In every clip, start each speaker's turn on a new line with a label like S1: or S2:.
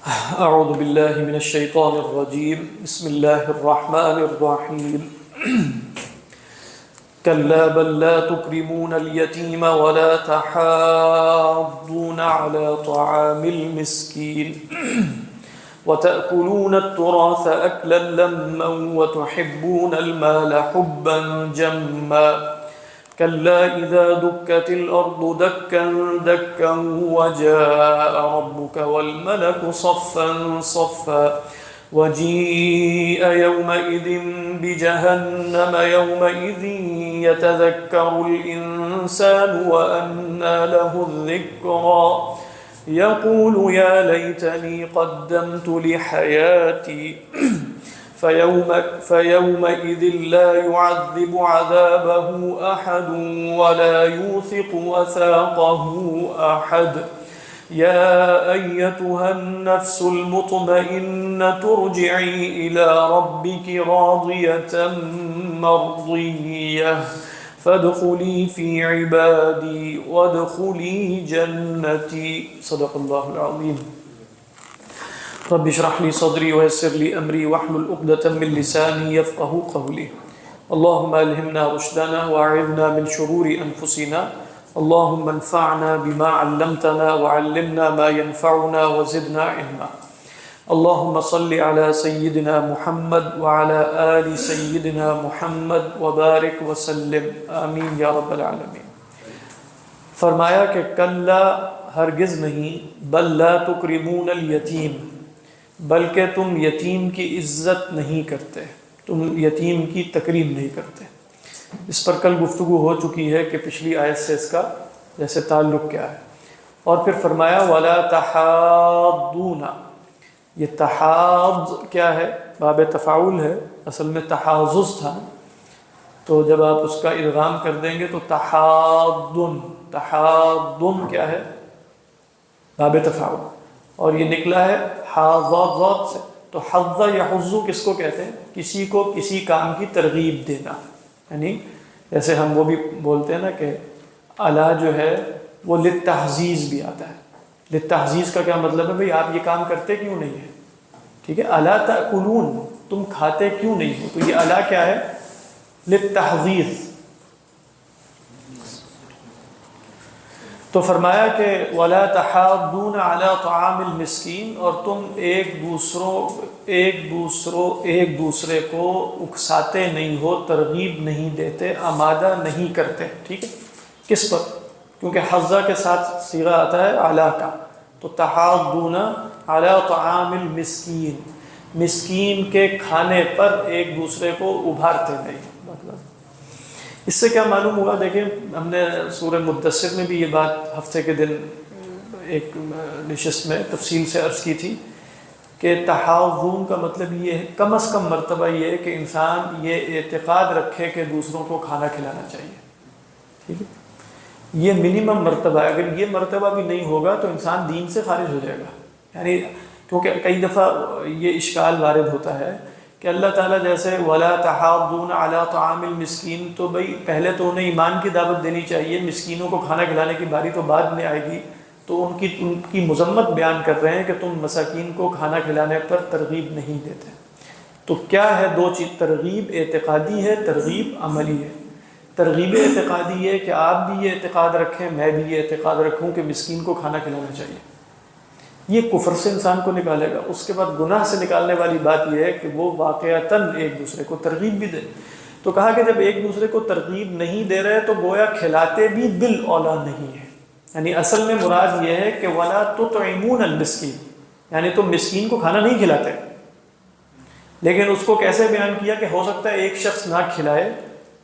S1: اعوذ باللہ من الشیطان الرجیم بسم اللہ الرحمن الرحیم كلا بل لا تكرمون اليتيم ولا تحاضون على طعام المسكين وتأكلون التراث أكلا لما وتحبون المال حبا جما كلا إذا دكت الأرض دكا دكا وجاء ربك والملك صفا صفا وجيء يومئذ بجهنم يومئذ يتذكر الإنسان وأنى له الذكرى يقول يا ليتني قدمت لحياتي فيومئذ لا يعذب عذابه أحد ولا يوثق وثاقه أحد يا أيتها النفس المطمئنة ارجعي إلى ربك راضية مرضية فادخلي في عبادي وادخلي جنتي صدق الله العظيم رب اشرح لي صدري ويسر لي أمري واحلل عقدة من لساني يفقهوا قولي اللهم ألهمنا رشدنا وأعذنا من شرور أنفسنا اللهم انفعنا بما علمتنا وعلمنا ما ينفعنا وزدنا علما اللهم صل على سيدنا محمد وعلى آل سيدنا محمد وبارك وسلم آمین یا رب العالمین۔ فرمایا کہ کلا ہرگز نہیں، بل لا تکرمون الیتیم، بلکہ تم یتیم کی عزت نہیں کرتے، تم یتیم کی تکریم نہیں کرتے۔ اس پر کل گفتگو ہو چکی ہے کہ پچھلی آیت سے اس کا جیسے تعلق کیا ہے، اور پھر فرمایا وَلَا تَحَاضُّونَ، یہ تحاض کیا ہے؟ باب تفاعل ہے، اصل میں تحازز تھا، تو جب آپ اس کا ادغام کر دیں گے تو تحاضن، تحاضن کیا ہے؟ باب تفاعل، اور یہ نکلا ہے حاضات ذات سے۔ تو حض یحض کس کو کہتے ہیں؟ کسی کو کسی کام کی ترغیب دینا، یعنی جیسے ہم وہ بھی بولتے ہیں نا کہ الا جو ہے وہ للتحزیز بھی آتا ہے۔ للتحزیز کا کیا مطلب ہے؟ بھئی آپ یہ کام کرتے کیوں نہیں ہیں؟ ٹھیک ہے، الا تاکلون، تم کھاتے کیوں نہیں ہو؟ تو یہ الا کیا ہے؟ للتحزیز۔ تو فرمایا کہ ولا تحاضون علی طعام المسکین، اور تم ایک دوسرے کو اکساتے نہیں ہو، ترغیب نہیں دیتے، آمادہ نہیں کرتے۔ ٹھیک ہے، کس پر؟ کیونکہ حضہ کے ساتھ صیغہ آتا ہے اعلیٰ کا، تو تحاضون علی طعام المسکین، مسکین کے کھانے پر ایک دوسرے کو ابھارتے نہیں۔ مطلب اس سے کیا معلوم ہوا؟ دیکھیں، ہم نے سورہ مدثر میں بھی یہ بات ہفتے کے دن ایک نشست میں تفصیل سے عرض کی تھی کہ تحاضون کا مطلب یہ ہے، کم از کم مرتبہ یہ ہے کہ انسان یہ اعتقاد رکھے کہ دوسروں کو کھانا کھلانا چاہیے۔ ٹھیک ہے، یہ منیمم مرتبہ ہے۔ اگر یہ مرتبہ بھی نہیں ہوگا تو انسان دین سے خارج ہو جائے گا، یعنی کیونکہ کئی دفعہ یہ اشکال وارد ہوتا ہے کہ اللہ تعالیٰ جیسے وَلَا تَحَاضُّونَ عَلَىٰ طَعَامِ الْمِسْكِينِ، تو بھئی پہلے تو انہیں ایمان کی دعوت دینی چاہیے، مسکینوں کو کھانا کھلانے کی باری تو بعد میں آئے گی، تو ان کی مذمت بیان کر رہے ہیں کہ تم مساکین کو کھانا کھلانے پر ترغیب نہیں دیتے۔ تو کیا ہے؟ دو چیز، ترغیب اعتقادی ہے، ترغیب عملی ہے۔ ترغیب اعتقادی ہے کہ آپ بھی یہ اعتقاد رکھیں، میں بھی یہ اعتقاد رکھوں کہ مسکین کو کھانا کھلانا چاہیے، یہ کفر سے انسان کو نکالے گا۔ اس کے بعد گناہ سے نکالنے والی بات یہ ہے کہ وہ واقعتاً ایک دوسرے کو ترغیب بھی دے۔ تو کہا کہ جب ایک دوسرے کو ترغیب نہیں دے رہے تو گویا کھلاتے بھی بالاولیٰ نہیں ہے، یعنی اصل میں مراد یہ ہے کہ وَلَا تُطْعِمُونَ الْمِسْكِينَ، یعنی تم مسکین کو کھانا نہیں کھلاتے۔ لیکن اس کو کیسے بیان کیا کہ ہو سکتا ہے ایک شخص نہ کھلائے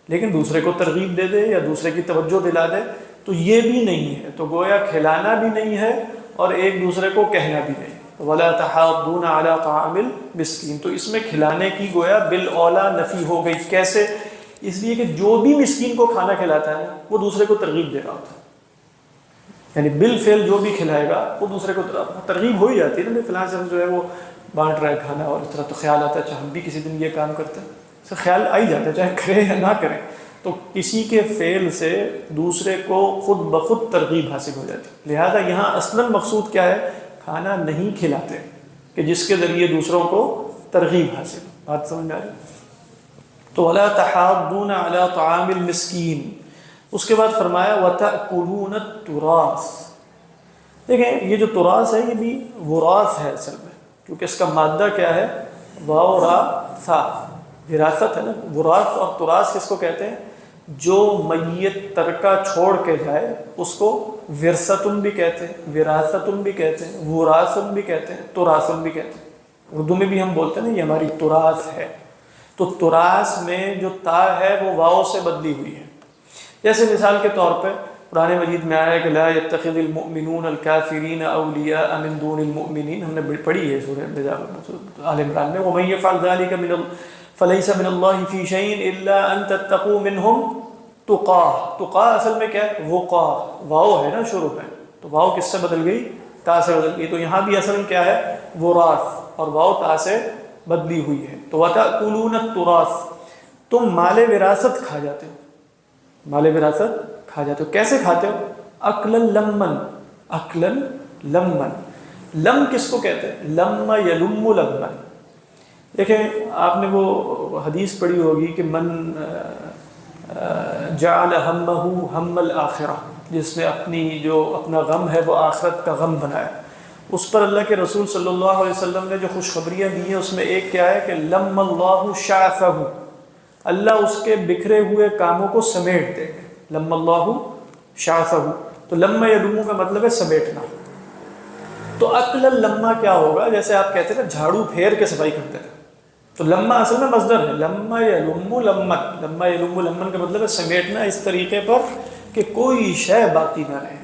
S1: لیکن دوسرے کو ترغیب دے دے یا دوسرے کی توجہ دلا دے، تو یہ بھی نہیں ہے، تو گویا کھلانا بھی نہیں ہے اور ایک دوسرے کو کہنا بھی نہیں۔ وَلَا تَحَاضُّونَ عَلَىٰ طَعَامِ الْمِسْكِينِ، تو اس میں کھلانے کی گویا بالاولیٰ نفی ہو گئی۔ کیسے؟ اس لیے کہ جو بھی مسکین کو کھانا کھلاتا ہے وہ دوسرے کو ترغیب دے رہا ہوتا ہے، یعنی بالفعل جو بھی کھلائے گا وہ دوسرے کو ترغیب ہو ہی جاتی ہے نا، فلاں سے جو ہے وہ بانٹ رہا ہے کھانا، اور اس طرح تو خیال آتا ہے اچھا ہم بھی کسی دن یہ کام کرتے ہیں، اس کا خیال آ ہی جاتا ہے چاہے کرے یا نہ کرے۔ تو کسی کے فعل سے دوسرے کو خود بخود ترغیب حاصل ہو جاتی ہے۔ لہذا یہاں اصلاً مقصود کیا ہے؟ کھانا نہیں کھلاتے، کہ جس کے ذریعے دوسروں کو ترغیب حاصل. بات سمجھ میں آ رہی؟ تو وَلَا تَحَاضُّونَ عَلَىٰ طَعَامِ الْمِسْكِينِ. اس کے بعد فرمایا وَتَأْكُلُونَ التُّرَاثَ. دیکھیں یہ جو تراث ہے یہ بھی وراث ہے اصل میں، کیونکہ اس کا مادہ کیا ہے؟ واو را ثا، وراثت ہے نا. وراث اور تراث کس کو کہتے ہیں؟ جو میت ترکہ چھوڑ کے جائے اس کو ورثتن بھی کہتے ہیں، وراثتن بھی کہتے ہیں، وراثن بھی کہتے ہیں، تراثن بھی کہتے ہیں. اردو میں بھی ہم بولتے ہیں نا یہ ہماری تراث ہے. تو تراث میں جو تا ہے وہ واو سے بدلی ہوئی ہے. جیسے مثال کے طور پہ قرآن مجید میں آیا ہے کہ لا يتخذ المؤمنون الكافرین اولیاء من دون المؤمنین. ہم نے پڑھی ہے سورہ آل عمران میں ومن يفعل ذلك فلیس من اللہ فی شیء الا ان تتقوا منہم تقاہ. تقاہ اصل میں کیا ہے؟ وقار. واو ہے نا شروع میں، تو واو کس سے بدل گئی؟ تا سے بدل گئی. تو یہاں بھی اصل کیا ہے؟ وراث، اور واو تا سے بدلی ہوئی ہے. تو وَتَأْكُلُونَ التُّرَاثَ. تم مال وراثت کھا جاتے ہو، مال وراثت کھا جاتے ہو. کیسے کھاتے ہو؟ اکلن لمن. اکلن لمن. لم کس کو کہتے ہیں؟ لم یلم لمن. دیکھیں آپ نے وہ حدیث پڑھی ہوگی کہ من جعل ہمہ ہم الآخرہ، جس نے اپنا غم ہے وہ آخرت کا غم بنایا. اس پر اللہ کے رسول صلی اللہ علیہ وسلم نے جو خوشخبریاں دی ہیں اس میں ایک کیا ہے کہ لم اللہ شعثہ، اللہ اس کے بکھرے ہوئے کاموں کو سمیٹ دے گا. لم اللہ شعثہ. تو لم یلم کا مطلب ہے سمیٹنا. تو عقل لمہ کیا ہوگا؟ جیسے آپ کہتے ہیں نا جھاڑو پھیر کے صفائی کرتے ہیں، تو لمہ اصل میں مصدر ہے. لمہ یلم لمن. لمہ یلم لمن کا مطلب ہے سمیٹنا اس طریقے پر کہ کوئی شے باقی نہ رہے.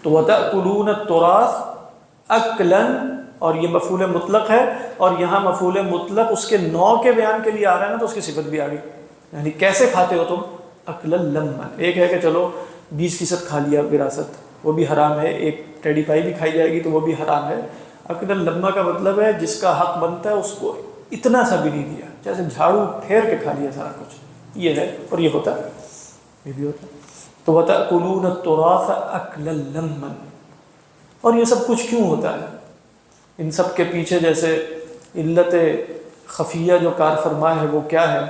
S1: تو وَتَأْكُلُونَ التُّرَاثَ اکلن، اور یہ مفعول مطلق ہے، اور یہاں مفعول مطلق اس کے نوع کے بیان کے لیے آ رہا ہے نا، تو اس کی صفت بھی آ گئی. یعنی کیسے کھاتے ہو تم؟ اکلن لمن. ایک ہے کہ چلو 20% کھا لیا وراثت، وہ بھی حرام ہے. ایک ٹیڈی پائی بھی کھائی جائے گی تو وہ بھی حرام ہے. اکلن لمہ کا مطلب ہے جس کا حق بنتا ہے اس کو اتنا سا بھی نہیں دیا، جیسے جھاڑو پھیر کے کھا لیا سارا کچھ. یہ ہے، اور یہ ہوتا ہے، یہ بھی ہوتا ہے. تو وَتَأْكُلُونَ التُّرَاثَ أَكْلًا لَمًّا. اور یہ سب کچھ کیوں ہوتا ہے؟ ان سب کے پیچھے جیسے علت خفیہ جو کار فرما ہے وہ کیا ہے؟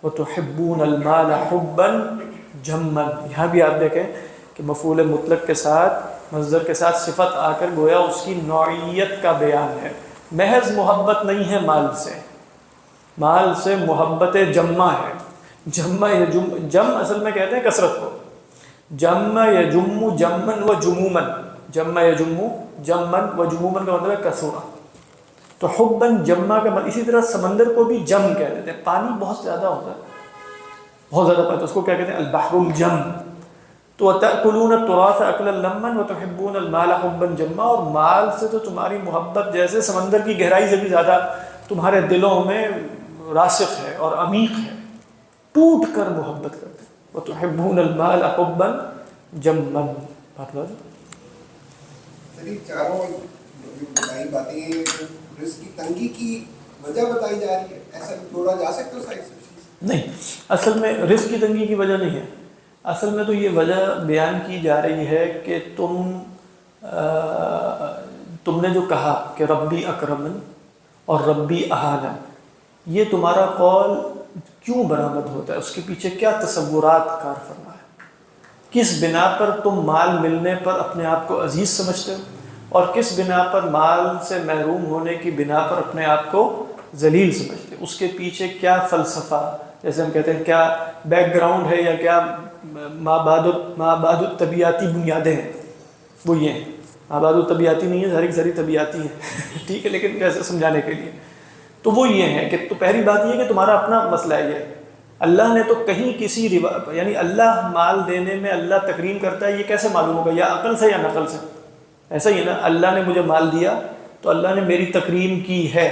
S1: وَتُحِبُّونَ الْمَالَ حُبًّا جَمًّا. یہاں بھی آپ دیکھیں کہ مفعول مطلق کے ساتھ مصدر کے ساتھ صفت آ کر گویا اس کی نوعیت کا بیان ہے. محض محبت نہیں ہے مال سے، مال سے محبت جمع ہے. جمع جم اصل میں کہتے ہیں کثرت کو. جمع یجم جمن و جمومن. جمع یجم جمن و جمومن کا مطلب ہے کثرہ. تو حباً جمع کا مطلب، اسی طرح سمندر کو بھی جم کہہ دیتے ہیں. پانی بہت زیادہ ہوتا ہے، بہت زیادہ پانی، تو اس کو کیا کہتے ہیں؟ البحر الجم. تو وَتَأْكُلُونَ التُّرَاثَ أَكْلًا لَمًّا وَتُحِبُّونَ الْمَالَ حُبًّا جَمًّا. اور مال سے تو تمہاری محبت جیسے سمندر کی گہرائی سے بھی زیادہ تمہارے دلوں میں راسخ ہے اور عمیق ہے، ٹوٹ کر محبت کرتے ہیں. وَتُحِبُّونَ الْمَالَ حُبًّا جَمًّا. بات بات
S2: چاروں جو بتائی باتیں رزق کی تنگی کی وجہ بتائی جا رہی ہے، ایسا جوڑا جا سکتا ہے سائز
S1: نہیں. اصل میں رزق کی تنگی کی وجہ نہیں ہے. اصل میں تو یہ وجہ بیان کی جا رہی ہے کہ تم نے جو کہا کہ ربی اکرمن اور ربی اہانن، یہ تمہارا قول کیوں برآمد ہوتا ہے؟ اس کے پیچھے کیا تصورات کار فرما ہے؟ کس بنا پر تم مال ملنے پر اپنے آپ کو عزیز سمجھتے ہو، اور کس بنا پر مال سے محروم ہونے کی بنا پر اپنے آپ کو ذلیل سمجھتے ہو؟ اس کے پیچھے کیا فلسفہ، جیسے ہم کہتے ہیں کیا بیک گراؤنڈ ہے، یا کیا مابعد الطبیعتی بنیادیں ہیں؟ وہ یہ ہیں. مابعد الطبیعتی نہیں ہے، ساری طبیعتی ہیں ٹھیک ہے، لیکن کیسے سمجھانے کے لیے تو وہ یہ ہے کہ تو پہلی بات یہ ہے کہ تمہارا اپنا مسئلہ ہے. یہ اللہ نے تو کہیں کسی یعنی اللہ مال دینے میں اللہ تکریم کرتا ہے، یہ کیسے معلوم ہوگا؟ یا عقل سے یا نقل سے؟ ایسا ہی ہے نا، اللہ نے مجھے مال دیا تو اللہ نے میری تکریم کی ہے،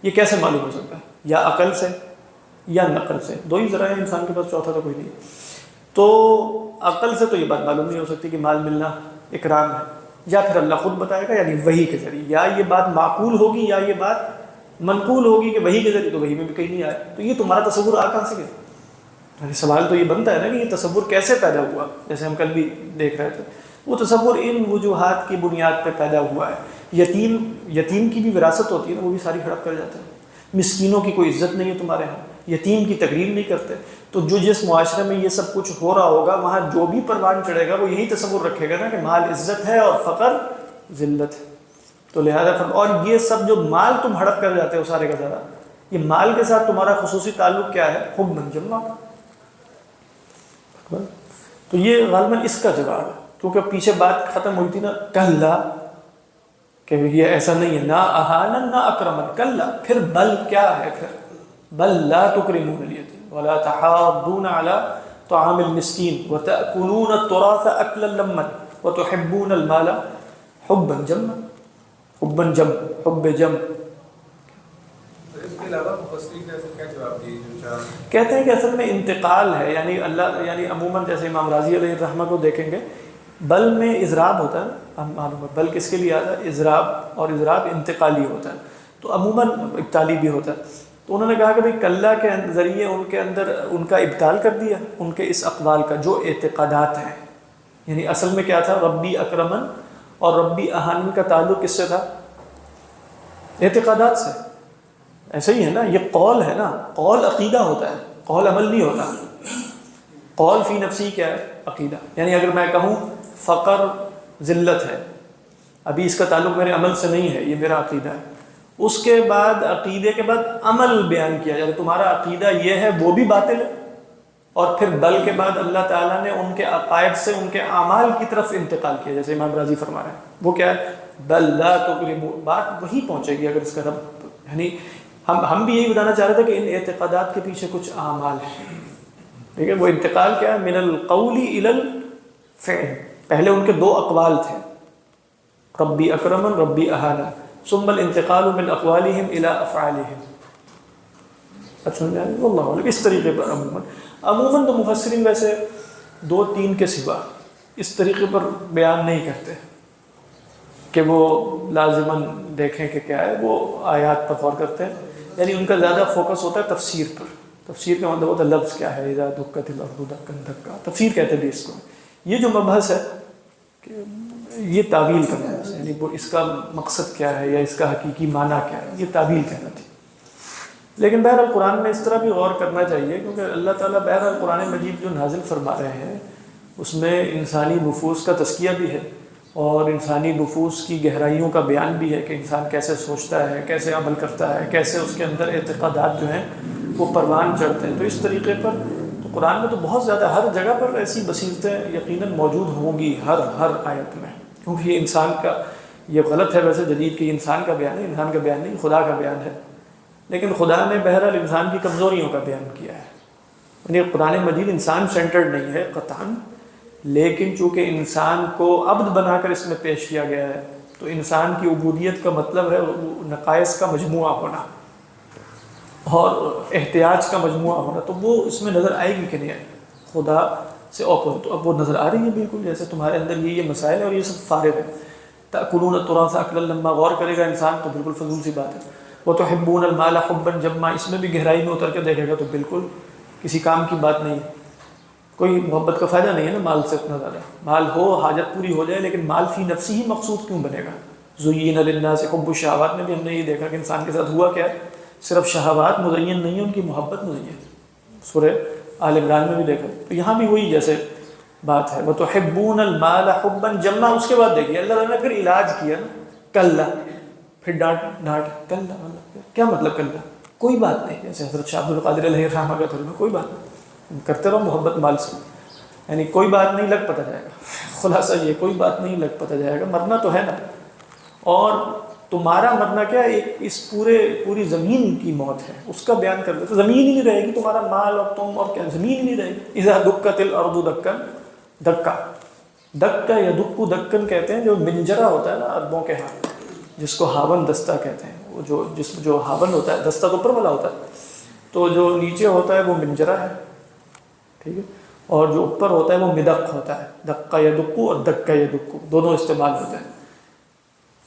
S1: یہ کیسے معلوم ہو سکتا ہے؟ یا عقل سے یا نقل سے. دو ہی ذرائع ہیں انسان کے پاس، چوتھا تو کوئی نہیں. تو عقل سے تو یہ بات معلوم نہیں ہو سکتی کہ مال ملنا اکرام ہے، یا پھر اللہ خود بتائے گا یعنی وحی کے ذریعے، یا یہ بات معقول ہوگی یا یہ بات منقول ہوگی کہ وحی کے ذریعے، تو وحی میں بھی کہیں نہیں آیا. تو یہ تمہارا تصور آ کہاں سے گیا؟ یعنی سوال تو یہ بنتا ہے نا کہ یہ تصور کیسے پیدا ہوا؟ جیسے ہم کل بھی دیکھ رہے تھے، وہ تصور ان وجوہات کی بنیاد پہ پیدا ہوا ہے یتیم کی بھی وراثت ہوتی ہے نا، وہ بھی ساری ہڑپ کر جاتے ہیں. مسکینوں کی کوئی عزت نہیں ہے تمہارے ہاں، یتیم کی تقریر نہیں کرتے. تو جس معاشرے میں یہ سب کچھ ہو رہا ہوگا وہاں جو بھی پروان چڑھے گا وہ یہی تصور رکھے گا نا کہ مال عزت ہے اور فقر ذلت ہے. تو لہذا اور یہ سب جو مال تم ہڑپ کر جاتے ہو سارے کا سارا، یہ مال کے ساتھ تمہارا خصوصی تعلق کیا ہے؟ حب جما. تو یہ غالباً اس کا جواب ہے، کیونکہ پیچھے بات ختم ہوئی تھی نا کلا، کہ یہ ایسا نہیں ہے، نہ اہانن نہ اکرمن. کلا پھر بل کیا ہے؟ پھر بل لا تکرمون الیتیم ولا تحاضون علی طعام المسکین وتأکلون التراث اکلا لما وتحبون المال حبا جما. حبا جم، حب جم.
S3: اس کے علاوہ مفسرین نے کیا جواب دیے جو چار
S1: کہتے ہیں کہ اصل میں انتقال ہے، یعنی اللہ یعنی عموماً جیسے امام راضی علیہ الرحمہ کو دیکھیں گے، بل میں اضراب ہوتا ہے نا، ہم معلوم ہے بل کس کے لیے آتا ہے؟ اضراب، اور اضراب انتقالی ہوتا ہے، تو عموماً ابتالی بھی ہوتا ہے. تو انہوں نے کہا کہ بھئی کلّا کے ذریعے ان کے اندر ان کا ابطال کر دیا، ان کے اس اقوال کا جو اعتقادات ہیں. یعنی اصل میں کیا تھا؟ ربی اکرمن اور ربی اہانن کا تعلق کس سے تھا؟ اعتقادات سے. ایسا ہی ہے نا، یہ قول ہے نا، قول عقیدہ ہوتا ہے، قول عمل نہیں ہوتا. قول فی نفسی کیا ہے؟ عقیدہ. یعنی اگر میں کہوں فقر ذلت ہے، ابھی اس کا تعلق میرے عمل سے نہیں ہے، یہ میرا عقیدہ ہے. اس کے بعد عقیدے کے بعد عمل بیان کیا جائے، تمہارا عقیدہ یہ ہے، وہ بھی باطل ہے. اور پھر بل کے بعد اللہ تعالیٰ نے ان کے عقائد سے ان کے اعمال کی طرف انتقال کیا، جیسے امام راضی فرما رہے ہیں. وہ کیا ہے؟ بل لا تکرمون. بات وہی پہنچے گی اگر اس کا رب، یعنی ہم بھی یہی بتانا چاہ رہے تھے کہ ان اعتقادات کے پیچھے کچھ اعمال ہیں. ٹھیک ہے، وہ انتقال کیا ہے؟ من القول الی الفعل. پہلے ان کے دو اقوال تھے، ربی اکرمن ربی اہانن، ثم الانتقال من اقوالہم الی افعالہم. اچھا واللہ عالم. اس طریقے پر عموماً تو مفسرین ویسے 2-3 کے سوا اس طریقے پر بیان نہیں کرتے کہ وہ لازماً دیکھیں کہ کیا ہے، وہ آیات پر غور کرتے ہیں. یعنی ان کا زیادہ فوکس ہوتا ہے تفسیر پر. تفسیر کا مطلب ہوتا ہے لفظ کیا ہے، اذا دکت الارض دکا دکا، تفسیر کہتے ہیں اس کو. یہ جو مبحث ہے کہ یہ تعویل کرنا ہے، یعنی وہ اس کا مقصد کیا ہے یا اس کا حقیقی معنی کیا ہے، یہ تعویل کہنا تھی. لیکن بہرحال قرآن میں اس طرح بھی غور کرنا چاہیے، کیونکہ اللہ تعالیٰ بہرحال قرآن مجید جو نازل فرما رہے ہیں اس میں انسانی نفوس کا تزکیہ بھی ہے، اور انسانی نفوس کی گہرائیوں کا بیان بھی ہے کہ انسان کیسے سوچتا ہے، کیسے عمل کرتا ہے، کیسے اس کے اندر اعتقادات جو ہیں وہ پروان چڑھتے ہیں. تو اس طریقے پر تو قرآن میں تو بہت زیادہ ہر جگہ پر ایسی بصیرتیں یقیناً موجود ہوں گی، ہر آیت میں. کیونکہ یہ انسان کا، یہ غلط ہے ویسے جدید کہ انسان کا بیان ہے، انسان کا بیان نہیں، خدا کا بیان ہے. لیکن خدا نے بہرحال انسان کی کمزوریوں کا بیان کیا ہے. یعنی قرآن مجید انسان سینٹرڈ نہیں ہے قطعاً، لیکن چونکہ انسان کو عبد بنا کر اس میں پیش کیا گیا ہے، تو انسان کی عبودیت کا مطلب ہے نقائص کا مجموعہ ہونا اور احتیاج کا مجموعہ ہونا. تو وہ اس میں نظر آئے گی کہ نہیں آئے گی خدا سے اپوزٹ. تو اب وہ نظر آ رہی ہے بالکل، جیسے تمہارے اندر یہ مسائل ہیں اور یہ سب فارغ ہے. تأکلون التراث اکلا لما، غور کرے گا انسان تو بالکل فضول سی بات ہے. وتحبون المال حبا جما، اس میں بھی گہرائی میں اتر کے دیکھے گا تو بالکل کسی کام کی بات نہیں ہے. کوئی محبت کا فائدہ نہیں ہے نا مال سے اتنا زیادہ. مال ہو، حاجت پوری ہو جائے، لیکن مال فی نفسی ہی مقصود کیوں بنے گا؟ زین للناس حب الشہوات میں بھی ہم نے یہ دیکھا کہ انسان کے ساتھ ہوا کیا ہے، صرف شہوات مزین نہیں ہے، ان کی محبت مزین. سورہ آل عمران میں بھی دیکھا. تو یہاں بھی وہی جیسے بات ہے، وتحبون المال حبا جما. اس کے بعد دیکھیے اللہ تعالیٰ نے پھر علاج کیا نا، کلا، پھر ڈانٹ کلا مطلب کیا مطلب کلا؟ کوئی بات نہیں. جیسے حضرت شاہ عبد القادر علیہ الرحمہ کا ترجمہ، کوئی بات نہیں، کرتے رہو محبت مال سے، یعنی کوئی بات نہیں، لگ پتہ جائے گا. خلاصہ یہ کوئی بات نہیں، لگ پتہ جائے گا. مرنا تو ہے نا، اور تمہارا مرنا کیا ہے، اس پوری زمین کی موت ہے، اس کا بیان کر دو. تو زمین ہی نہیں رہے گی، تمہارا مال اور تم اور کیا، زمین ہی نہیں رہے گی. اذا دکت الارض دکا دکا. دکا یا دکو دکن کہتے ہیں جو منجرا ہوتا ہے نا عربوں کے ہاں، جس کو ہاون دستہ کہتے ہیں. وہ جو ہاون ہوتا ہے، دستہ تو اوپر والا ہوتا ہے، تو جو نیچے ہوتا ہے وہ منجرا ہے، ٹھیک ہے، اور جو اوپر ہوتا ہے وہ مدق ہوتا ہے. دکا یا دکو اور دکا یا دکو دونوں استعمال ہوتے ہیں،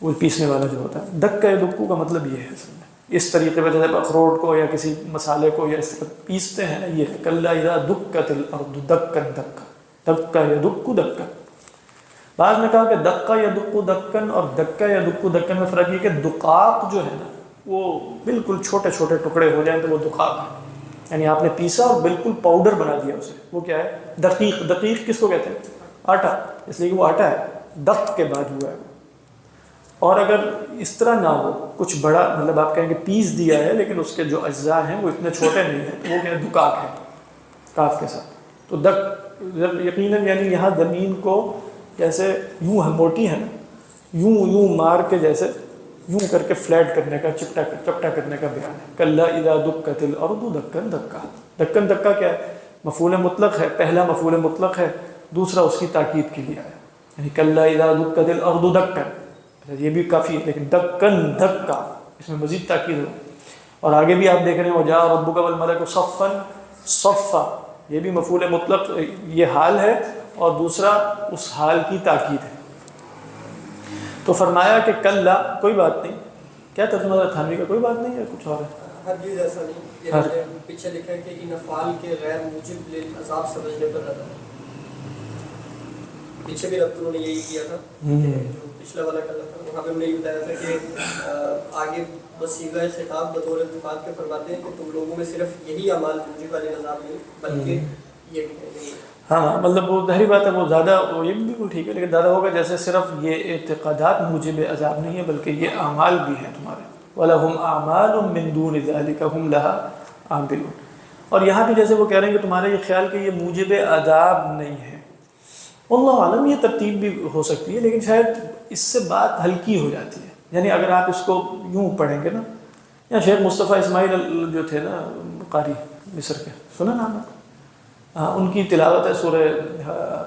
S1: وہ پیسنے والا جو ہوتا ہے. دکا یا دکو کا مطلب یہ ہے اصل میں، اس طریقے پر جیسے اخروٹ کو یا کسی مسالے کو یا اس طرح پیستے ہیں نا، یہ ہے کلا اذا دکت الارض دکا دکا، دکا یا دکو دکا. بعض نے کہا کہ دقہ یدق دکن اور دکہ یدق دکن میں فرق یہ کہ دقاق جو ہے نا وہ بالکل چھوٹے چھوٹے ٹکڑے ہو جائیں تو وہ دقاق ہے، یعنی آپ نے پیسا اور بالکل پاؤڈر بنا دیا اسے، وہ کیا ہے؟ دقیق۔ دقیق کس کو کہتے ہیں؟ آٹا، اس لیے کہ وہ آٹا ہے، دق کے بعد ہوا ہے۔ اور اگر اس طرح نہ ہو کچھ بڑا، مطلب آپ کہیں کہ پیس دیا ہے لیکن اس کے جو اجزاء ہیں وہ اتنے چھوٹے نہیں ہیں، وہ کیا ہے؟ دقاق ہے کاف کے ساتھ۔ تو دق یقیناً یعنی یہاں زمین کو جیسے یوں موٹی ہے نا، یوں مار کے جیسے یوں کر کے فلیٹ کرنے کا، چپٹا کرنے کا بیان ہے۔ کلا اذا دکت الارض دکن دکا۔ دکن دکا کیا ہے؟ مفعول مطلق ہے، پہلا مفعول مطلق ہے، دوسرا اس کی تاکید کے لیے ہے، یعنی کلا اذا دکت الارض دکن، یہ بھی کافی ہے، لیکن دکن دکا اس میں مزید تاکید ہو۔ اور آگے بھی آپ دیکھ رہے ہیں وجاء ربک والملک صفا صفا، یہ بھی مفعول مطلق یہ حال ہے اور دوسرا اس حال کی تاکید ہے۔ تو فرمایا کہ کلا، کوئی بات نہیں، کیا ترجمہ ہے تھانوی کا؟ کوئی بات نہیں ہے، کچھ اور ہے؟
S4: ہرگز ایسا نہیں، یہ ہم نے پیچھے لکھا ہے کہ ان افعال کے غیر موجب للعذاب سمجھنے پر رہتا ہے۔ پیچھے بھی رب انہوں نے یہی کیا تھا، جو پچھلا والا کلا تھا وہاں پہ ہم نے یہ بتایا تھا کہ آگے بس صیغہ خطاب بطور اتفاق کے فرماتے ہیں کہ تم لوگوں میں صرف یہی اعمال موجب والے عذاب نہیں بلکہ یہ بھی نہیں۔
S1: ہاں مطلب وہ ظاہری بات ہے، وہ زیادہ، وہ یہ بھی بالکل ٹھیک ہے، لیکن زیادہ ہوگا جیسے صرف یہ اعتقادات موجب عذاب نہیں ہے بلکہ یہ اعمال بھی ہیں تمہارے، وَلَهُمْ أَعْمَالٌ مِّن دُونِ ذَلِكَ هُمْ لَهَا عَامِلُونَ۔ اور یہاں بھی جیسے وہ کہہ رہے ہیں کہ تمہارا یہ خیال کہ یہ موجب عذاب نہیں ہے، اللہ عالم یہ ترتیب بھی ہو سکتی ہے، لیکن شاید اس سے بات ہلکی ہو جاتی ہے۔ یعنی اگر آپ اس کو یوں پڑھیں گے نا، یا شیخ مصطفیٰ اسماعیل جو تھے نا قاری مصر کے، سنا نام ہے؟ ان کی تلاوت ہے سورہ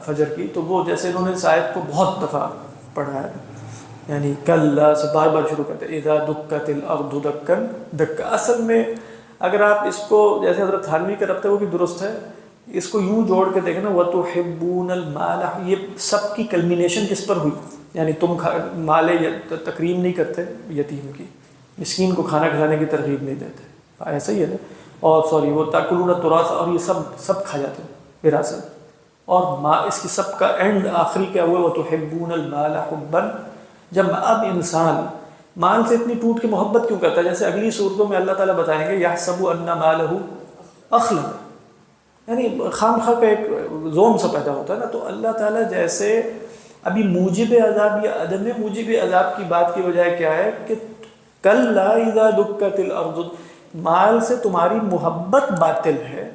S1: فجر کی، تو وہ جیسے انہوں نے اس آیت کو بہت دفعہ پڑھا ہے، یعنی کلا سے بار بار شروع کرتے ہیں اذا دکت الارض دکن دکا۔ اصل میں اگر آپ اس کو جیسے حضرت تھانوی کا ربط ہے وہ بھی درست ہے، اس کو یوں جوڑ کے دیکھیں نا وَتُحِبُّونَ الْمَالَ، یہ سب کی کلمینیشن کس پر ہوئی؟ یعنی تم مال تکریم نہیں کرتے یتیم کی، مسکین کو کھانا کھلانے کی ترغیب نہیں دیتے، ایسا ہی ہے نا، اور سوری وہ تاکلون التراث، اور یہ سب کھا جاتے ہیں وراثت، اور اس کی سب کا اینڈ آخری کیا ہوا؟ وَتُحِبُّونَ الْمَالَ حُبًّا۔ جب اب انسان مال سے اتنی ٹوٹ کے محبت کیوں کرتا ہے؟ جیسے اگلی صورتوں میں اللہ تعالیٰ بتائیں گے یحسب ان مالہ اخلد، یعنی خام خواہ کا ایک زوم سا پیدا ہوتا ہے نا، تو اللہ تعالیٰ جیسے ابھی موجب عذاب یا عدم موجب عذاب کی بات کی بجائے کیا ہے کہ کلا اذا دکت الارض، مال سے تمہاری محبت باطل ہے،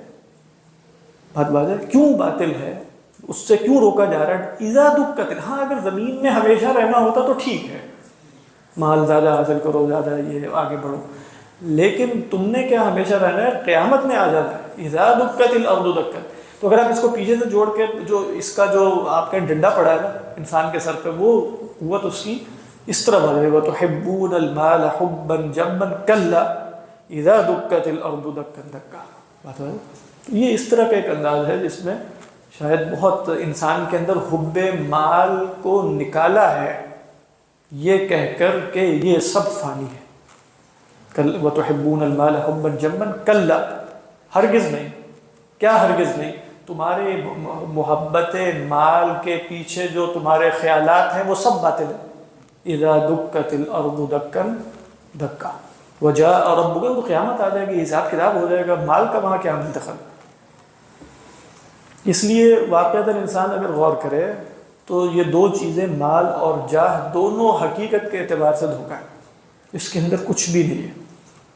S1: بات ہے کیوں باطل ہے، اس سے کیوں روکا جا رہا ہے؟ اذا دکت، ہاں اگر زمین میں ہمیشہ رہنا ہوتا تو ٹھیک ہے، مال زیادہ حاصل کرو، زیادہ یہ آگے بڑھو، لیکن تم نے کیا ہمیشہ رہنا ہے؟ قیامت میں آ جانا ہے، اذا دکت الارض دکت۔ تو اگر آپ اس کو پیچھے سے جوڑ کے جو اس کا جو آپ کا ڈنڈا پڑا ہے نا انسان کے سر پہ، وہ قوت اس کی اس طرح بڑھ گئی، وَتُحِبُّونَ الْمَالَ حُبًّا جَمًّا كَلَّا اذا دکت الارض دکا دکا۔ بات ہے یہ اس طرح کا ایک انداز ہے جس میں شاید بہت انسان کے اندر حب مال کو نکالا ہے، یہ کہہ کر کہ یہ سب فانی ہے۔ وَتُحِبُّونَ الْمَالَ حُبًّا جَمًّا كَلَّا، ہرگز نہیں، کیا ہرگز نہیں، تمہارے محبت مال کے پیچھے جو تمہارے خیالات ہیں وہ سب باطل ہیں۔ اذا دکت الارض دکن دکا وجاء ربک، تو قیامت آ جائے گی، حساب کتاب ہو جائے گا، مال کا وہاں کیا منتخب۔ اس لیے واقعتاً انسان اگر غور کرے تو یہ دو چیزیں مال اور جاہ دونوں حقیقت کے اعتبار سے دھوکہ ہے، اس کے اندر کچھ بھی نہیں ہے،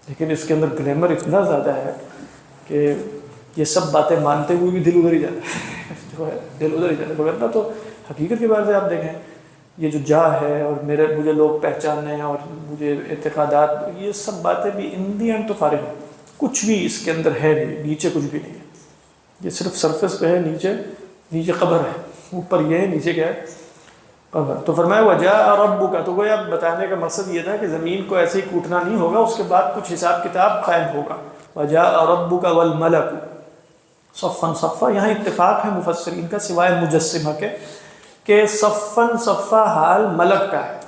S1: لیکن اس کے اندر گلیمر اتنا زیادہ ہے کہ یہ سب باتیں مانتے ہوئے بھی دل ادھر ہی جاتا ہے، جو ہے دل ادھر ہی جاتا ہے، ورنہ تو حقیقت کے بارے سے آپ دیکھیں یہ جو جاہ ہے اور مجھے لوگ پہچانیں اور مجھے اعتقادات، یہ سب باتیں بھی ان دی اینڈ تو فارغ ہیں، کچھ بھی اس کے اندر ہے نہیں، نیچے کچھ بھی نہیں ہے، یہ صرف سرفس پہ ہے، نیچے قبر ہے، اوپر یہ ہے، نیچے کیا ہے؟ قبر۔ تو فرمایا وجاء ربک، تو وہ اب بتانے کا مقصد یہ تھا کہ زمین کو ایسے ہی کوٹنا نہیں ہوگا، اس کے بعد کچھ حساب کتاب قائم ہوگا۔ وجاء ربک والملک صفا صفا، یہاں اتفاق ہے مفسرین کا سوائے مجسمہ کے کہ صفن صفا حال ملک کا ہے،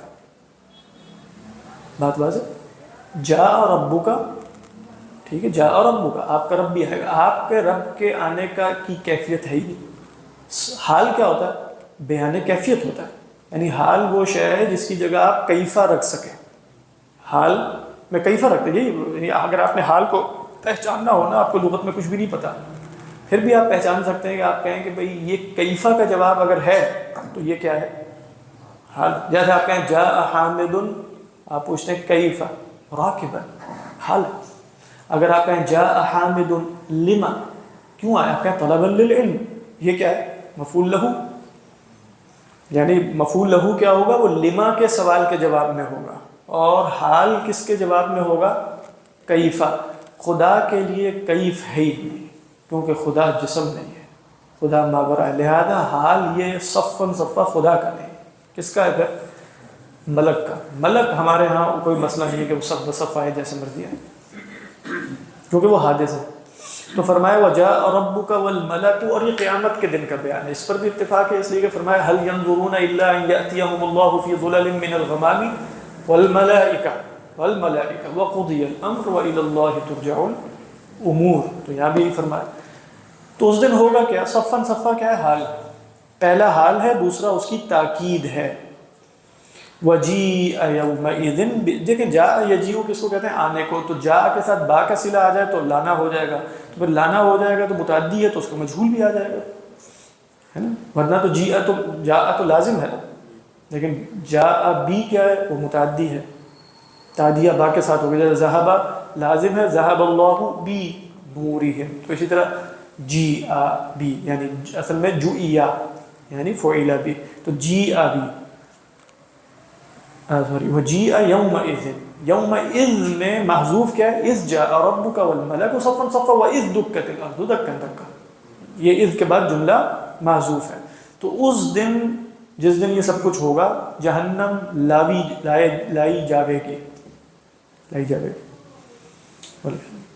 S1: بات واضح۔ جاء ربک، ٹھیک ہے، جاء ربک، آپ کا رب بھی آئے گا، آپ کے رب کے آنے کا کی کیفیت ہے ہی نہیں، حال کیا ہوتا ہے؟ بیان کیفیت ہوتا ہے، یعنی حال وہ شے ہے جس کی جگہ آپ کیفہ رکھ سکیں. حال میں کیفہ رکھتے ہیں، یعنی اگر آپ نے حال کو پہچاننا ہو نا، آپ کو لغت میں کچھ بھی نہیں پتا، پھر بھی آپ پہچان سکتے ہیں کہ آپ کہیں کہ بھئی یہ کیفہ کا جواب اگر ہے تو یہ کیا ہے؟ حال. جیسے آپ کہیں جاء حامد، آپ پوچھتے ہیں کیفہ راکبا، حال. اگر آپ کہیں جاء حامد لما، کیوں آیا؟ آپ کہیں طلبا للعلم، یہ کیا ہے؟ مفعول لہو. یعنی مفعول لہو کیا ہوگا؟ وہ لما کے سوال کے جواب میں ہوگا، اور حال کس کے جواب میں ہوگا؟ کیفہ. خدا کے لیے کیف ہے ہی نہیں، کیونکہ خدا جسم نہیں ہے، خدا ماورا، لہذا حال یہ صفاً صفا خدا کا نہیں. کس کا ہے پھر؟ ملک کا. ملک ہمارے ہاں کوئی مسئلہ نہیں ہے کہ وہ صف بصف آئے جیسے مرضی ہے، کیونکہ وہ حادث ہے. تو فرمایا وجاء ربک والملک، اور یہ قیامت کے دن کا بیان ہے. اس پر بھی اتفاق ہے، اس لیے کہ فرمایا هل ينظرون الا ان ياتيهم الله في ظلل من الغمام والملائکہ وقضی الامر والى الله ترجع الامور. تو یہاں بھی فرمایا. تو اس دن ہوگا کیا؟ صفاً صفا کیا ہے؟ حال. پہلا حال ہے، دوسرا اس کی تاکید ہے. وجیء یومئذ، دیکھیں جاء یجیء کس کو کہتے ہیں؟ آنے کو. تو جاء کے ساتھ با کا صلہ آ جائے تو لانا ہو جائے گا، تو پھر لانا ہو جائے گا تو متعدی ہے تو اس کو مجہول بھی آ جائے گا، ہے نا. ورنہ تو جیء تو جاء تو لازم ہے نا، لیکن جاء بھی کیا ہے؟ وہ متعدی ہے، تعدیہ با کے ساتھ ہو گیا. جیسے ذہب لازم ہے، ذہب اللہ بی نورہم. تو اسی طرح جیء بی، یعنی اصل میں جوئیا یعنی فعل بی، تو جیء بی سوری وجیء یومئذ. یومئذ میں محذوف کیا ہے؟ اذ جاء ربک والملک صفا صفا واذ دکت الارض دکا دکا، یہ اذ کے بعد جملہ محذوف ہے. تو اس دن جس دن یہ سب کچھ ہوگا، جہنم لائی جاوے گی.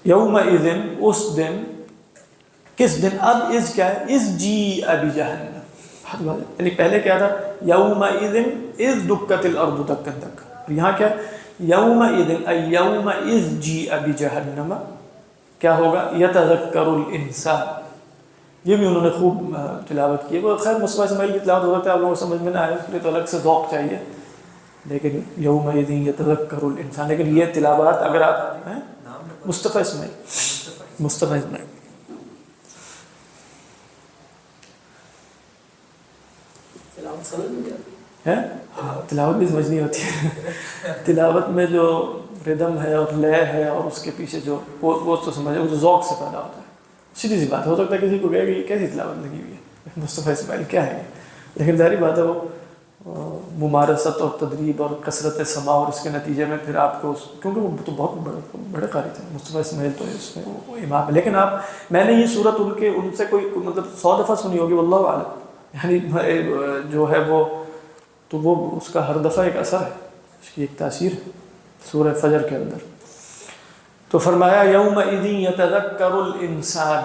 S1: یومئذ اس دن، کس دن؟ اب اذ کیا ہے؟ اذ جیء بجہنم، یعنی پہلے کیا تھا؟ یومئذ اذ دکت الارض دکا دکا. یہاں کیا ہے؟ یومئذ ای یومئذ جیء بجہنم، کیا ہوگا؟ یتذکر الانسان. یہ بھی انہوں نے خوب تلاوت کی ہے. وہ خیر مصطفیٰ اسماعیل کی تلاوت ہو سکتا ہے آپ لوگوں کو سمجھ میں نہ آئے، اس کے لیے تو الگ سے ذوق چاہیے. لیکن یومئذ یتذکر الانسان، لیکن یہ تلاوات اگر آپ مصطفیٰ اسماعیل تلاوت بھی سمجھنی ہوتی ہے. تلاوت میں جو ردم ہے اور لے ہے اور اس کے پیچھے جو وہ تو سمجھے، وہ جو ذوق سے پیدا ہوتا ہے. سیدھی سی بات، ہو سکتا ہے کسی کو کہے کہ یہ کیسی تلاوت لگی ہوئی ہے، مصطفیٰ اسماعیل کیا ہے، لیکن ظاہری بات ہے وہ ممارست اور تدریب اور کثرت سماع، اور اس کے نتیجے میں پھر آپ کو کیونکہ وہ تو بہت بڑے قاری تھے مصطفیٰ اسماعیل، تو اس میں وہ امام ہے. لیکن میں نے یہ صورت ان سے کوئی مطلب 100 دفعہ سنی ہوگی واللہ اعلم، یعنی جو ہے وہ تو وہ اس کا ہر دفعہ ایک اثر ہے، اس کی ایک تاثیر ہے سورہ فجر کے اندر. تو فرمایا یومئذ یتذکر الانسان،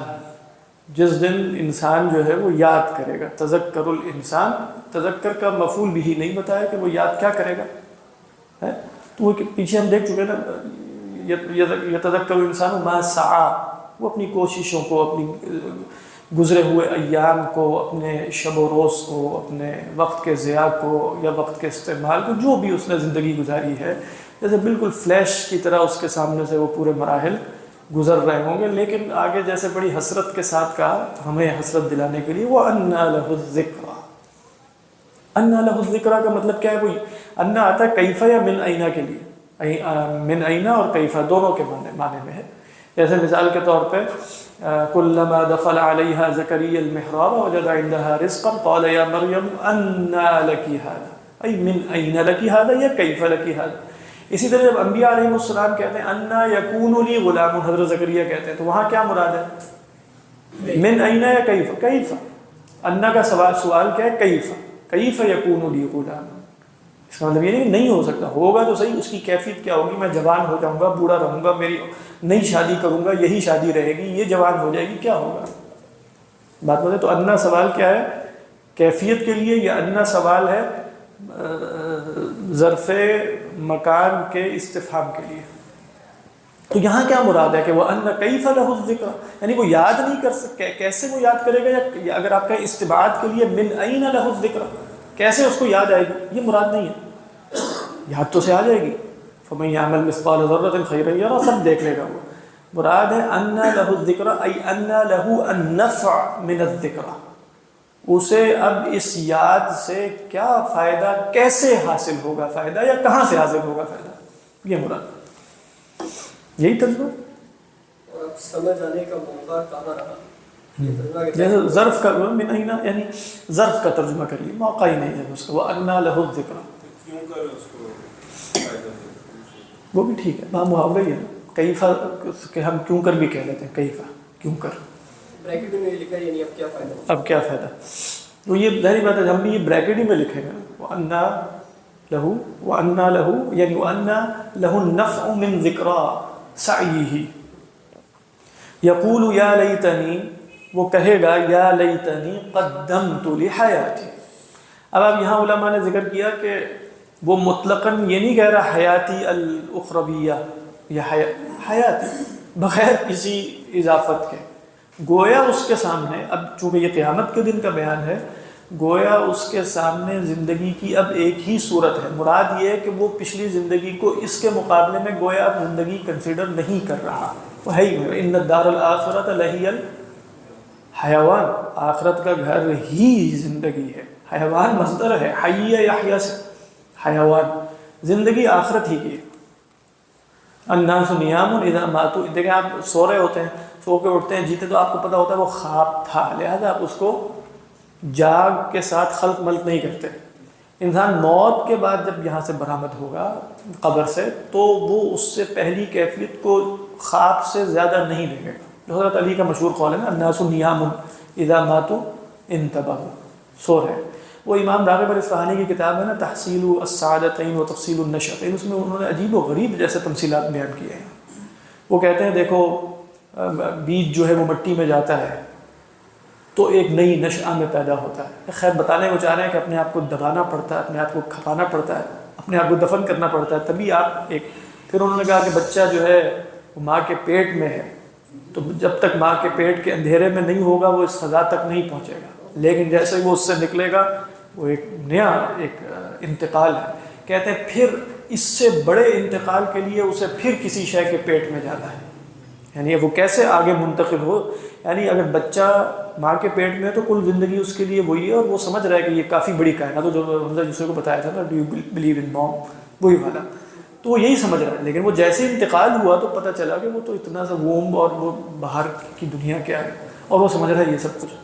S1: جس دن انسان جو ہے وہ یاد کرے گا. تذکر الانسان، تذکر کا مفعول بھی نہیں بتایا کہ وہ یاد کیا کرے گا ہے. تو وہ پیچھے ہم دیکھ چکے نا، یتذکر الانسان ما سعی، وہ اپنی کوششوں کو، اپنی گزرے ہوئے ایام کو، اپنے شب و روز کو، اپنے وقت کے ضیاع کو یا وقت کے استعمال کو، جو بھی اس نے زندگی گزاری ہے، جیسے بالکل فلیش کی طرح اس کے سامنے سے وہ پورے مراحل گزر رہے ہوں گے. لیکن آگے جیسے بڑی حسرت کے ساتھ کہا ہمیں حسرت دلانے کے لیے، وہ انا لہ الذکریٰ. انا لہ الذکریٰ کا مطلب کیا ہے؟ وہ انا آتا ہے کیفہ یا من اینا کے لیے، من اینا اور کیفہ دونوں کے معنی میں ہے. جیسے مثال کے طور پہ کلما دخل علیہا زکریا المحراب وجد عندها رزقا قال یا مریم انا لکی ھذا، ای من این لکی ھذا یا کیف لکی ھذا. اسی طرح جب انبیاء علیہ السلام کہتے ہیں انا یکون لی غلام، حضرت زکریا کہتے ہیں، تو وہاں کیا مراد ہے؟ من این یا کیف. کیف انا کا سوال کیا ہے؟ کیف یکون لی غلام. اس کا مطلب یہ نہیں ہو سکتا، ہوگا تو صحیح، اس کی کیفیت کیا ہوگی؟ میں جوان ہو جاؤں گا، بوڑھا رہوں گا، میری نئی شادی کروں گا، یہی شادی رہے گی، یہ جوان ہو جائے گی، کیا ہوگا؟ بات بتائیں. تو انا سوال کیا ہے؟ کیفیت کے لیے. یہ انا سوال ہے ظرف مکان کے استفہام کے لیے. تو یہاں کیا مراد ہے کہ وہ ان کیف لہ الذکر، یعنی وہ یاد نہیں کر سکتے، کیسے وہ یاد کرے گا؟ یا اگر آپ کہیں استبعاد کے لیے من این لہ الذکر، کیسے اس کو یاد آئے گی یہ مراد نہیں ہے، یاد تو سے آ جائے گی، فَمَن يَعْمَلْ مِثْقَالَ ذَرَّةٍ خَيْرًا يَرَهُ، سب دیکھ لے گا وہ۔ مراد ہے أَنَّ لَهُ الذِّكْرَ أي أَنَّ لَهُ النَّفْعَ مِنَ الذِّكْرَ، اسے اب اس یاد سے کیا فائدہ، کیسے حاصل ہوگا فائدہ، یا کہاں سے حاصل ہوگا فائدہ، یہ مراد، یہی ترجمہ۔
S4: اور اب سمجھ آنے کا موقع کہاں رہا، یہ ترجمہ کہتے ہیں۔
S1: جیسے ظرف کا من اینا، یعنی ظرف کا ترجمہ کریے، موقع ہی نہیں ہے اس کا، وَأَنَّا لَهُ الذِّكْرَ،
S3: کیوں کر اس کو فائدہ دے؟
S1: وہ بھی ٹھیک ہے، وہاں محاورہ ہی ہے، کیفا کہ ہم کیوں کر بھی کہہ لیتے ہیں، کیفا کیوں کر،
S4: بریکٹ میں یہ لکھا ہے یعنی اب کیا فائدہ،
S1: اب کیا فائدہ، تو یہ ظاہری بات ہے ہم بھی یہ بریکٹ ہی میں لکھیں گے، وَأَنَّا لَهُ یعنی وَأَنَّا لَهُ النَّفْعُ مِن ذِكْرَى سَعْيِهِ، یقول یا لیتنی، وہ کہے گا یا لیتنی قدمت لحیاتی۔ اب یہاں علماء نے ذکر کیا کہ وہ مطلقاً یہ نہیں کہہ رہا حیاتی الاخرویہ یا حیاتی بغیر کسی اضافت کے، گویا اس کے سامنے، اب چونکہ یہ قیامت کے دن کا بیان ہے، گویا اس کے سامنے زندگی کی اب ایک ہی صورت ہے، مراد یہ ہے کہ وہ پچھلی زندگی کو اس کے مقابلے میں گویا اب زندگی کنسیڈر نہیں کر رہا، وہ ہے ہی ان الدار الآخرۃ لہی الحیوان، آخرت کا گھر ہی زندگی ہے، حیوان مصدر ہے، حی یحییٰ سے حیوان، زندگی آخرت ہی کی ہے۔ الناس نیام اذا ماتوا، دیکھیں آپ سو رہے ہوتے ہیں، سو کے اٹھتے ہیں، جیتے تو آپ کو پتہ ہوتا ہے وہ خواب تھا، لہذا آپ اس کو جاگ کے ساتھ خلق ملک نہیں کرتے۔ انسان موت کے بعد جب یہاں سے برآمد ہوگا قبر سے، تو وہ اس سے پہلی کیفیت کو خواب سے زیادہ نہیں دیکھے گا۔ حضرت علی کا مشہور قول ہے نا، الناس نیام اذا ماتوا انتبہوا، سو رہے۔ وہ امام راغب الاصفہانی کی کتاب ہے نا تحصیل السعادتین و تفصیل النشأتین، اس میں انہوں نے عجیب و غریب جیسے تمثیلات بیان کیے ہیں۔ وہ کہتے ہیں دیکھو بیج جو ہے وہ مٹی میں جاتا ہے تو ایک نئی نشأہ میں پیدا ہوتا ہے، خیر بتانے کو چاہ رہے ہیں کہ اپنے آپ کو دبانا پڑتا ہے، اپنے آپ کو کھپانا پڑتا ہے، اپنے آپ کو دفن کرنا پڑتا ہے، تبھی آپ ایک، پھر انہوں نے کہا کہ بچہ جو ہے وہ ماں کے پیٹ میں ہے، تو جب تک ماں کے پیٹ کے اندھیرے میں نہیں ہوگا وہ اس فضا تک نہیں پہنچے گا، لیکن جیسے وہ اس سے نکلے گا وہ ایک نیا ایک انتقال ہے۔ کہتے ہیں پھر اس سے بڑے انتقال کے لیے اسے پھر کسی شے کے پیٹ میں جانا ہے، یعنی وہ کیسے آگے منتقل ہو، یعنی اگر بچہ ماں کے پیٹ میں ہے تو کل زندگی اس کے لیے وہی ہے، اور وہ سمجھ رہا ہے کہ یہ کافی بڑی کائنات، تو جو حمزہ دوسرے کو بتایا تھا نا ڈو یو بلیو ان موم، وہی والا، تو وہ یہی سمجھ رہا ہے، لیکن وہ جیسے انتقال ہوا تو پتہ چلا کہ وہ تو اتنا سا ووم اور وہ باہر کی دنیا کیا ہے، اور وہ سمجھ رہا ہے یہ سب کچھ۔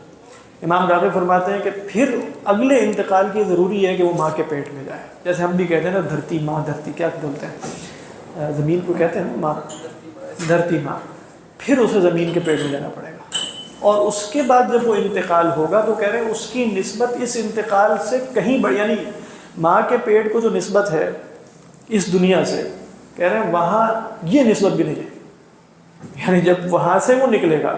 S1: امام راغب فرماتے ہیں کہ پھر اگلے انتقال کی ضروری ہے کہ وہ ماں کے پیٹ میں جائے، جیسے ہم بھی کہتے ہیں نا دھرتی ماں، دھرتی کیا بولتے ہیں زمین کو کہتے ہیں نا ماں، دھرتی ماں، پھر اسے زمین کے پیٹ میں جانا پڑے گا، اور اس کے بعد جب وہ انتقال ہوگا تو کہہ رہے ہیں اس کی نسبت اس انتقال سے کہیں بڑی، یعنی ماں کے پیٹ کو جو نسبت ہے اس دنیا سے، کہہ رہے ہیں وہاں یہ نسبت بھی نہیں ہے، یعنی جب وہاں سے وہ نکلے گا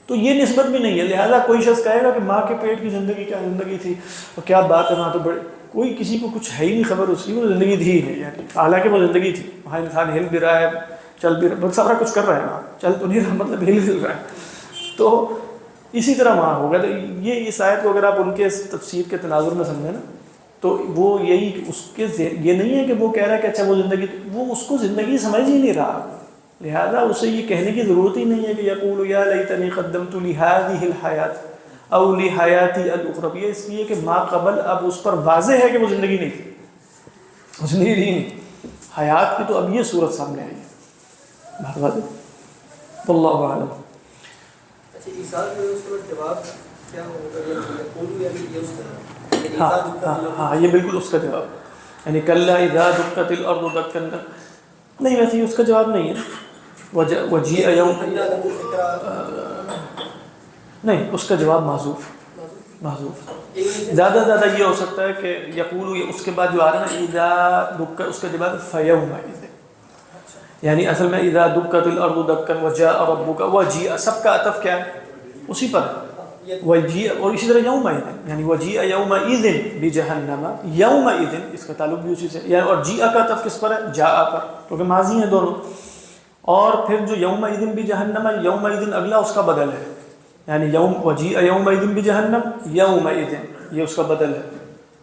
S1: تو یہ نسبت بھی نہیں ہے، لہذا کوئی شخص کہے گا کہ ماں کے پیٹ کی زندگی کیا زندگی تھی، اور کیا بات ہے وہاں تو بڑے، کوئی کسی کو کچھ ہے ہی نہیں خبر اس کی، وہ زندگی تھی ہی نہیں، یعنی حالانکہ وہ زندگی تھی، وہاں انسان ہل بھی رہا ہے، چل بھی رہا ہے، بہت سارا کچھ کر رہا ہے وہاں، چل تو نہیں رہا مطلب ہل رہا ہے، تو اسی طرح وہاں ہوگا۔ تو یہ اس آیت کو اگر آپ ان کے تفسیر کے تناظر میں سمجھیں نا تو وہ یہی اس کے یہ نہیں ہے کہ وہ کہہ رہا ہے کہ اچھا وہ زندگی، وہ اس کو زندگی سمجھ ہی نہیں رہا، لہذا اسے یہ کہنے کی ضرورت ہی نہیں ہے کہ یقول یا لیتنی قدمت لہذہ الحیات او لحیاتی الاخروی، اس لیے کہ ما قبل اب اس پر واضح ہے کہ وہ زندگی نہیں تھی، وہ زندگی نہیں، حیات کی تو اب یہ صورت سامنے آئی ہے، بات واضح، واللہ اعلم۔
S4: اچھا ایثار جو ہے اس کا جواب کیا ہوگا، یقول یعنی یہ اس کا،
S1: ہاں یہ بالکل اس کا جواب، یعنی کلا اذا دکت الارض دکا، نہیں ویسے اس کا جواب نہیں ہے، وجیء یوم، نہیں اس کا جواب محذوف، زیادہ زیادہ یہ ہو سکتا ہے کہ یقول، اس کے بعد جو آ رہا ہے نا اذا دکا، اس کا جواب فیومئذ، یعنی اصل میں اذا دکت الارض دکا وجاء ربک، وجیء سب کا عطف کیا ہے اسی پر ہے، وجیء، اور اسی طرح یومئذ، یعنی وجیء یومئذ بجہنم، یومئذ اس کا تعلق بھی اسی سے، اور جیء کا عطف کس پر ہے، جاء پر، کیونکہ ماضی ہیں دونوں، اور پھر جو یومئذ بجہنم، یومئذ اگلا اس کا بدل ہے، یعنی وجیء یومئذ بجہنم، یومئذ یہ اس کا بدل ہے،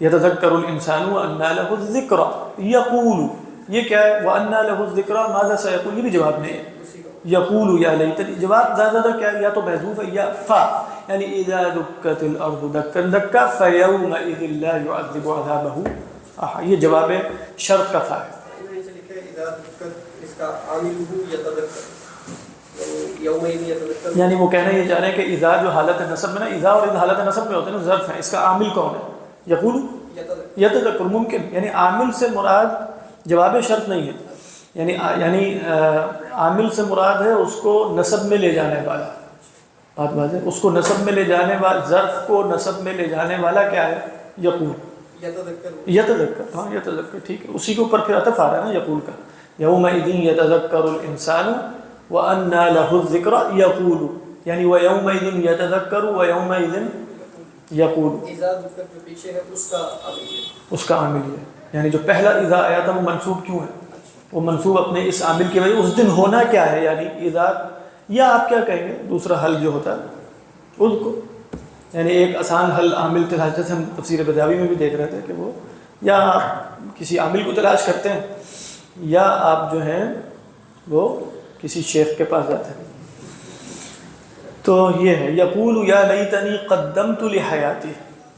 S1: یتذکر الانسان وانى له الذکریٰ، یقول یہ کیا ہے، وانى له الذکریٰ ماذا سیقول، یہ بھی جواب نہیں ہے. یقول یا لیتنی، جواب زیادہ کیا ہے، یا تو محذوف ہے یا فا، یعنی اذا دکت الارض دکا دکا فیومئذ لا يعذب عذابہ احد، یہ جواب شرط کا فا ہے.
S4: اس کا عامل ہو یتذکر، یومئذ یتذکر،
S1: یعنی وہ کہنا یہ چاہ رہے ہیں کہ اذا جو حالت نصب میں نا، اذا اور اذا حالت نصب میں ہوتے ہیں نا، ظرف ہے، اس کا عامل کون ہے، یقول یتذکر، ممکن یعنی عامل سے مراد جواب شرط نہیں ہے، یعنی عامل سے مراد ہے اس کو نصب میں لے جانے والا، بات ہے، اس کو نصب میں لے جانے والا، ظرف کو نصب میں لے جانے والا کیا ہے، یقول، یتذکر، ہاں یتذکر، ٹھیک ہے، اسی کے اوپر پھر عطف آ رہا ہے نا یقول کا، یومئذ یتذکر الانسان وانى له الذکریٰ یقول، یعنی ویومئذ یتذکر ویومئذ یقول،
S4: اذا ذکر جو پیچھے ہے اس کا عامل ہے،
S1: اس کا عامل ہے، یعنی جو پہلا اذا آیا تھا وہ منصوب کیوں ہے، وہ منصوب اپنے اس عامل کی وجہ، اس دن ہونا کیا ہے، یعنی اذا، یا آپ کیا کہیں گے دوسرا حل جو ہوتا ہے اس کو، یعنی ایک آسان حل عامل تلاش، جیسے ہم تفسیر بداوی میں بھی دیکھ رہے تھے کہ وہ یا آپ کسی عامل کو تلاش کرتے ہیں یا آپ جو ہیں وہ کسی شیخ کے پاس جاتے ہیں. تو یہ ہے یقول یا لیتنی قدمت لحیاتی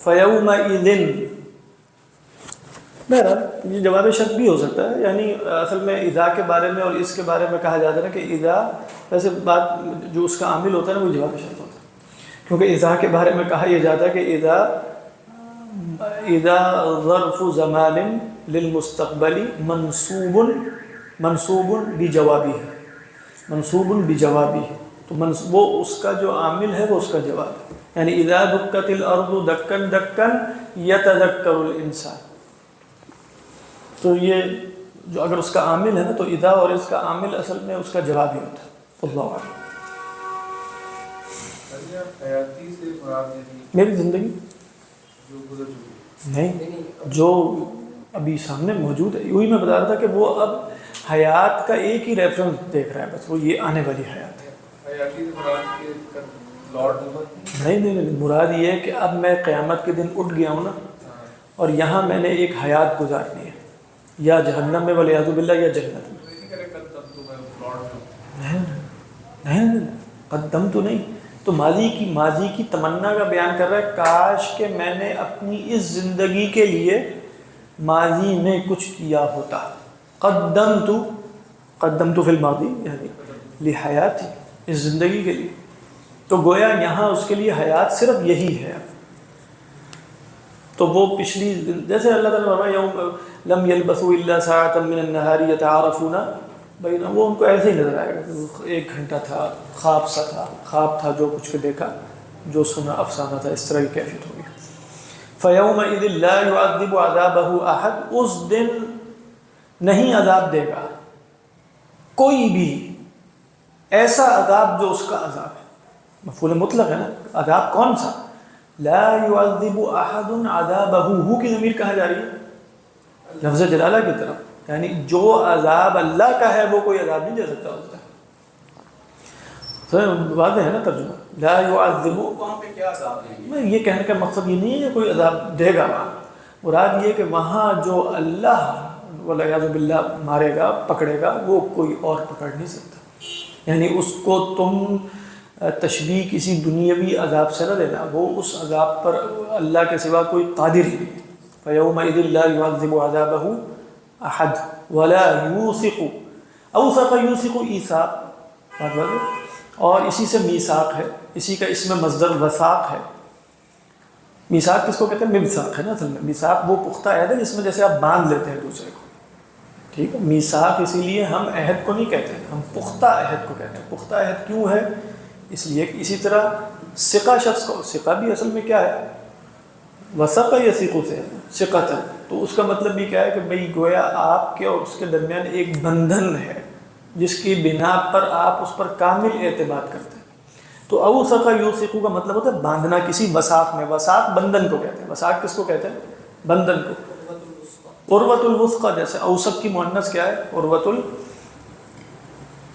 S1: فیومئذ، بہرحال یہ جواب شرط بھی ہو سکتا ہے، یعنی اصل میں اذا کے بارے میں اور اس کے بارے میں کہا جاتا ہے کہ اذا، ویسے بات جو اس کا عامل ہوتا ہے نا وہ جواب شرط ہوتا ہے، کیونکہ اذا کے بارے میں کہا یہ جاتا ہے کہ اذا ظرف زمان للمستقبل منصوب بجوابی ہے، منصوب بجوابی ہے، تو وہ اس کا جو عامل ہے وہ اس کا جواب ہے، یعنی اذا دکت الارض دکن دکن یتذکر الانسان، تو یہ جو اگر اس کا عامل ہے نا تو اذا اور اس کا عامل اصل میں اس کا جواب ہی ہوتا ہے. اللہ اعلم.
S3: حیاتی سے مراد
S1: میری زندگی
S3: جو گزر چکی
S1: نہیں، جو ابھی سامنے موجود ہے، یوں ہی میں بتا رہا تھا کہ وہ اب حیات کا ایک ہی ریفرنس دیکھ رہا ہے، بس وہ یہ آنے والی حیات ہے.
S3: حیاتی سے مراد کے لارڈ عمر
S1: نہیں، مراد یہ ہے کہ اب میں قیامت کے دن اٹھ گیا ہوں نا، اور یہاں میں نے ایک حیات گزارنی ہے، یا جہنم میں والعیاذ باللہ یا جنت میں. نہیں، قدم تو نہیں، تو ماضی کی تمنا کا بیان کر رہا ہے، کاش کہ میں نے اپنی اس زندگی کے لیے ماضی میں کچھ کیا ہوتا. قدمت فی الماضی یعنی لحیاتی، اس زندگی کے لیے، تو گویا یہاں اس کے لیے حیات صرف یہی ہے. تو وہ پچھلی، جیسے اللہ تعالیٰ نے فرمایا یوم لم یلبثوا الا ساعۃ من النہار یتعارفون بینہم، وہ ان کو ایسے ہی نظر آئے گا، ایک گھنٹہ تھا، خواب تھا، جو کچھ کے دیکھا، جو سنا افسانہ تھا، اس طرح کی کیفیت ہوگی. فیومئذ لا يعذب عذابہ احد، اس دن نہیں عذاب دے گا کوئی بھی ایسا عذاب جو اس کا عذاب ہے. مفعول مطلق ہے نا، عذاب کون سا، لا يعذب احد عذابہ، ہو کی ضمیر کہاں جا رہی ہے، لفظ جلالہ کی طرف، یعنی جو عذاب اللہ کا ہے وہ کوئی عذاب نہیں دے سکتا اس کا. واضح ہے نا ترجمہ، لا يعذب،
S3: وہاں پہ کیا عذاب دیں گے؟
S1: یہ کہنے کا مقصد یہ نہیں ہے کہ کوئی عذاب دے گا وہاں، مراد یہ کہ وہاں جو اللہ والعیاذ باللہ مارے گا، پکڑے گا، وہ کوئی اور پکڑ نہیں سکتا. یعنی اس کو تم تشبیہ کسی دنیاوی عذاب سے نہ دینا، وہ اس عذاب پر اللہ کے سوا کوئی قادر ہی نہیں ہے. فَيَوْمَئِذٍ لَا يُعَذِّبُ عَذَابَهُ أَحَدٌ وَلَا يُوثِقُ، اوثق یوثق ایثاق، بات واضح. اور اسی سے میثاق ہے، اسی کا اسم مصدر وثاق ہے. میثاق کس کو کہتے ہیں، مبثاق ہے نا اصل میں. میثاق وہ پختہ عہد ہے جس میں جیسے آپ باندھ لیتے ہیں دوسرے کو، ٹھیک ہے. میثاق اسی لیے ہم عہد کو نہیں کہتے ہیں، ہم پختہ عہد کو کہتے ہیں. پختہ عہد کیوں ہے، اس لیے کہ اسی طرح ثقہ شخص کو، ثقہ بھی اصل میں کیا ہے، وثق یثق سے ثقۃ، تو اس کا مطلب بھی کیا ہے کہ بھئی گویا آپ کے اور اس کے درمیان ایک بندھن ہے جس کی بنا پر آپ اس پر کامل اعتماد کرتے ہیں. تو اوثق یوثق کا مطلب ہوتا ہے باندھنا کسی وثاق میں. وثاق بندھن کو کہتے ہیں. وثاق کس کو کہتے ہیں، بندھن کو. عروۃ الوثقی، جیسے اوثق کی مؤنث کیا ہے،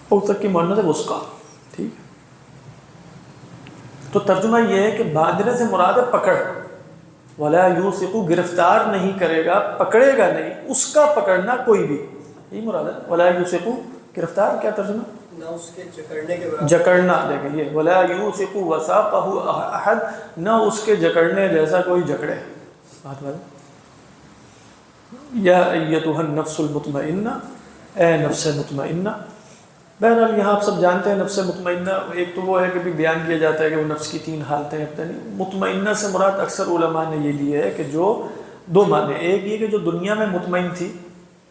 S1: اوثق کی مؤنث ہے وثقی، ٹھیک. تو ترجمہ یہ ہے کہ باندھنے سے مراد ہے پکڑ، ولا یوثق گرفتار نہیں کرے گا، پکڑے گا نہیں اس کا پکڑنا کوئی بھی، یہی مراد ہے ولا یوثق گرفتار، کیا ترجمہ؟
S4: نہ اس کے جکڑنے کے برابر،
S1: جکڑنا، دیکھیں یہ ولا یوثق وثاقہ احد، نہ اس کے جکڑنے جیسا کوئی جکڑے، بات بات یا ایتھا النفس المطمئنہ، اے نفس مطمئنہ۔ بہرحال یہاں آپ سب جانتے ہیں نفس مطمئنہ ایک تو وہ ہے کہ بھی بیان کیا جاتا ہے کہ وہ نفس کی 3 حالتیں ہیں، مطمئنہ سے مراد اکثر علماء نے یہ لی ہے کہ جو 2 معنی، ایک یہ کہ جو دنیا میں مطمئن تھی،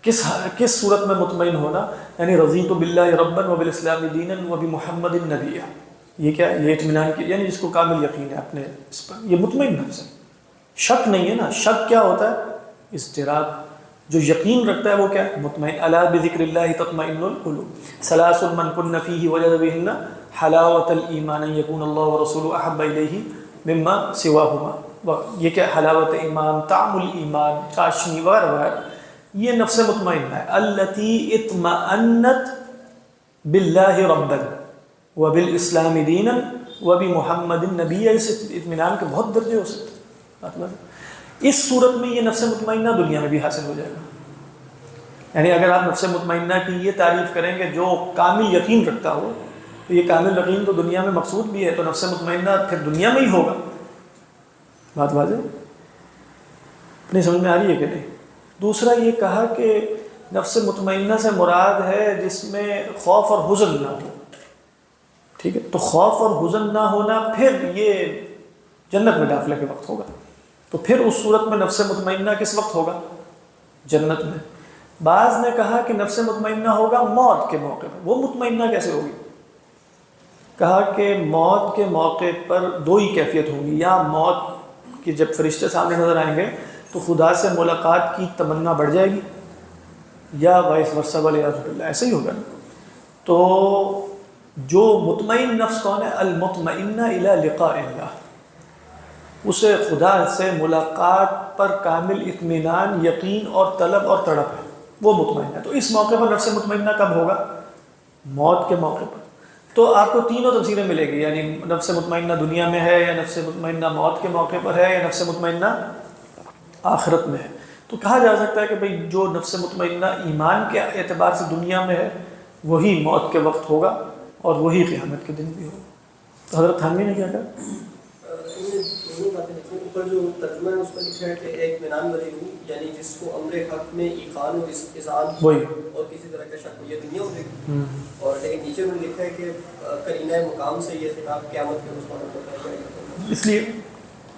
S1: کس صورت میں مطمئن ہونا، یعنی رضیت باللہ ربا وبالاسلام دینا وبمحمد نبیا، یہ کیا یہ اطمینان کی، یعنی جس کو کامل یقین ہے اپنے اس پر، یہ مطمئن نفس ہے، شک نہیں ہے نا، شک کیا ہوتا ہے؟ اضطراب، جو یقین رکھتا ہے وہ کیا ہے؟ مطمئن۔ الا بذکر اللہ تطمئن القلوب، ثلاث من کن فیہ وجد بہن حلاوۃ الایمان ان یکون اللہ ورسولہ احب الیہ مما سواہما، یہ کیا حلاوت ایمان، طعم الایمان، چاشنی وغیرہ وغیرہ، یہ نفس مطمئنہ ہے۔ التی اطمأنت باللہ ربا وبالاسلام دینا وبمحمد نبی، اس اطمینان کے بہت درجے ہو سکتے ہیں، اس صورت میں یہ نفس مطمئنہ دنیا میں بھی حاصل ہو جائے گا۔ یعنی اگر آپ نفس مطمئنہ کی یہ تعریف کریں کہ جو کامل یقین رکھتا ہو، تو یہ کامل یقین تو دنیا میں مقصود بھی ہے، تو نفس مطمئنہ پھر دنیا میں ہی ہوگا، بات واضح اپنی سمجھ میں آ رہی ہے کہ نہیں؟ دوسرا یہ کہا کہ نفس مطمئنہ سے مراد ہے جس میں خوف اور حزن نہ ہو، ٹھیک ہے، تو خوف اور حزن نہ ہونا پھر یہ جنت میں داخلے کے وقت ہوگا، تو پھر اس صورت میں نفس مطمئنہ کس وقت ہوگا؟ جنت میں۔ بعض نے کہا کہ نفس مطمئنہ ہوگا موت کے موقع پر، وہ مطمئنہ کیسے ہوگی؟ کہا کہ موت کے موقع پر 2 ہی کیفیت ہوں گی، یا موت کی جب فرشتے سامنے نظر آئیں گے تو خدا سے ملاقات کی تمنا بڑھ جائے گی، یا وائس ورثہ والعیاذ باللہ، ایسا ہی ہوگا نا۔ تو جو مطمئن نفس کون ہے؟ المطمئنہ الی لقاء اللہ، اسے خدا سے ملاقات پر کامل اطمینان، یقین اور طلب اور تڑپ ہے، وہ مطمئن ہے۔ تو اس موقع پر نفس مطمئنہ کب ہوگا؟ موت کے موقع پر۔ تو آپ کو تینوں تفسیریں ملے گی، یعنی نفس مطمئنہ دنیا میں ہے، یا نفس مطمئنہ موت کے موقع پر ہے، یا نفس مطمئنہ آخرت میں ہے۔ تو کہا جا سکتا ہے کہ بھئی جو نفس مطمئنہ ایمان کے اعتبار سے دنیا میں ہے وہی موت کے وقت ہوگا، اور وہی قیامت کے دن بھی ہوگا۔ تو حضرت تھانوی نے کیا کہا؟
S4: دونوں باتیں لکھی ہیں، اوپر جو ترجمہ ہے اس پر لکھا ہے کہ ایک اطمینان والی روح، یعنی جس کو امر حق میں ایقان و اذعان
S1: وہی
S4: اور کسی طرح کا شک ہو، یہ دنیا ہو گی۔ اور لیکن نیچے میں لکھا ہے کہ قرینہ مقام سے یہ خطاب قیامت کے روز معلوم ہوتا ہے،
S1: اس لیے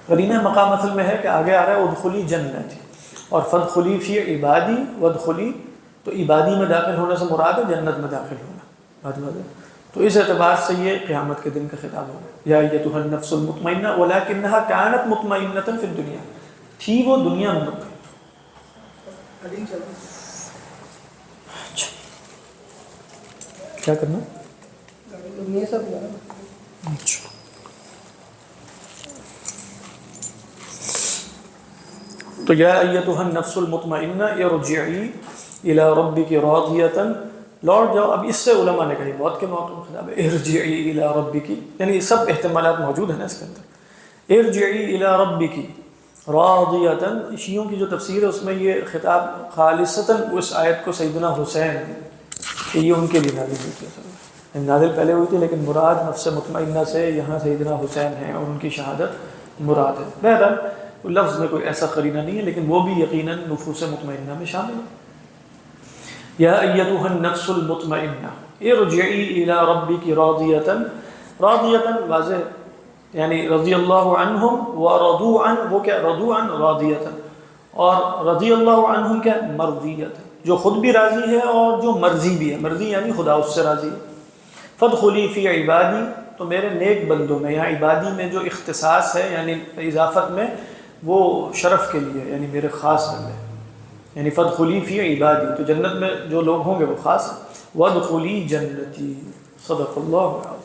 S1: قرینہ مقام اصل میں ہے کہ آگے آ رہا ہے ادخلی جنتی، اور فدخلی فی عبادی وادخلی، تو عبادی میں داخل ہونے سے مراد ہے جنت میں داخل ہونا، بات بات ہے۔ تو اس اعتبار سے یہ قیامت کے دن کا خطاب ہوگا، یا ایتھا النفس المطمئنہ ولکنھا کانت مطمئنۃ فی الدنیا، تھی وہ دنیا میں مطمئن۔ اچھا کیا کرنا؟ اچھا تو یا ایتھا النفس المطمئنہ ارجعی الی ربک راضیۃ، لوٹ جاؤ۔ اب اس سے علماء نے کہی موت کے موقع میں خطاب ہے، ارجعی الی ربک، یعنی سب احتمالات موجود ہیں نا اس کے اندر۔ ارجعی الی ربک راضیۃ، شیعوں کی جو تفسیر ہے اس میں یہ خطاب خالصتاً اس آیت کو سیدنا حسین کہ یہ ان کے لیے نازل ہوئی تھی، نازل پہلے ہوئی تھی لیکن مراد نفس مطمئنہ سے یہاں سیدنا حسین ہیں اور ان کی شہادت مراد ہے۔ بہرحال لفظ میں کوئی ایسا قرینہ نہیں ہے، لیکن وہ بھی یقیناً نفوس مطمئنہ میں شامل ہے۔ یا ایتھا النفس المطمئنہ ارجعی الی ربک راضیۃ، راضیۃ واضح یعنی رضی اللہ عنہم ورضوا عنہ، وہ کیا رضوا عنہ راضیۃ، اور رضی اللہ عنہم کیا مرضیۃ، جو خود بھی راضی ہے اور جو مرضی بھی ہے، مرضی یعنی خدا اس سے راضی ہے۔ فادخلی فی عبادی، تو میرے نیک بندوں میں، یہاں عبادی میں جو اختصاص ہے یعنی اضافت میں، وہ شرف کے لیے، یعنی میرے خاص بندے، یعنی فادخلی فی عبادی، تو جنت میں جو لوگ ہوں گے وہ خاص ہیں۔ وادخلی جنتی، صدق اللہ العظیم۔